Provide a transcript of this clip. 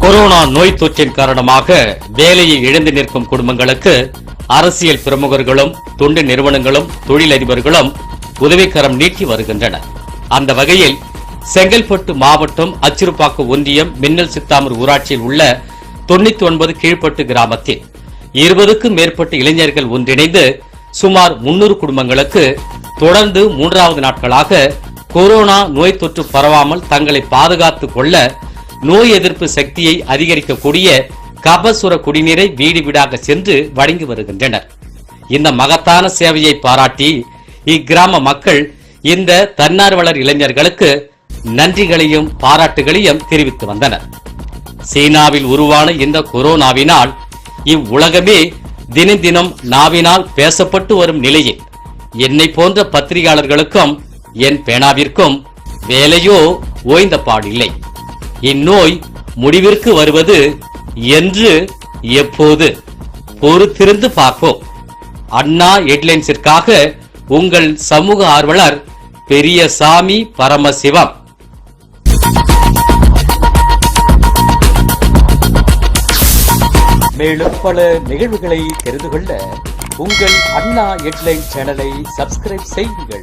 Corona நோய் தொற்றின் காரணமாக வேலையை இழந்து நிற்கும் குடும்பங்களுக்கு அரசியல் பிரமுகர்களும் தொண்டு நிறுவனங்களும் தொழிலதிபர்களும் உதவிக்கரம் நீட்டி வருகின்றனர். அந்த வகையில் செங்கல்பட்டு மாவட்டம் அச்சிறுபாக்கம் ஒன்றியம் மின்னல் சித்தாமூர் ஊராட்சியில் உள்ள 99 கீழ்பட்டு கிராமத்தில் 20க்கும் மேற்பட்ட இளைஞர்கள் ஒன்றிணைந்து சுமார் 300 குடும்பங்களுக்கு தொடர்ந்து 3வது நாட்களாக கொரோனா நோய் தொற்று பரவாமல் தங்களை பாதுகாத்துக் கொள்ள நோய் எதிர்ப்பு சக்தியை அதிகரிக்கக்கூடிய கபசுர குடிநீரை வீடு வீடாக சென்று வழங்கி வருகின்றனர். இந்த மகத்தான சேவையை பாராட்டி இக்கிராம மக்கள் இந்த தன்னார்வலர் இளைஞர்களுக்கு நன்றிகளையும் பாராட்டுகளையும் தெரிவித்து வந்தனர். சீனாவில் உருவான இந்த கொரோனாவினால் இவ்வுலகமே தினம் தினம் நாவினால் பேசப்பட்டு வரும் நிலையில் என்னை போன்ற பத்திரிகையாளர்களுக்கும் என் பேனாவிற்கும் வேலையோ ஓய்ந்த பாடில்லை. இந்நோய் முடிவிற்கு வருவது என்று எப்போது பொறுத்திருந்து பார்ப்போம். அண்ணா ஹெட்லைன்ஸிற்காக உங்கள் சமூக ஆர்வலர் பெரியசாமி பரமசிவம். மேலும் பல நிகழ்வுகளை தெரிந்து கொள்ள உங்கள் அண்ணா ஹெட்லைன் சேனலை சப்ஸ்கிரைப் செய்யுங்கள்.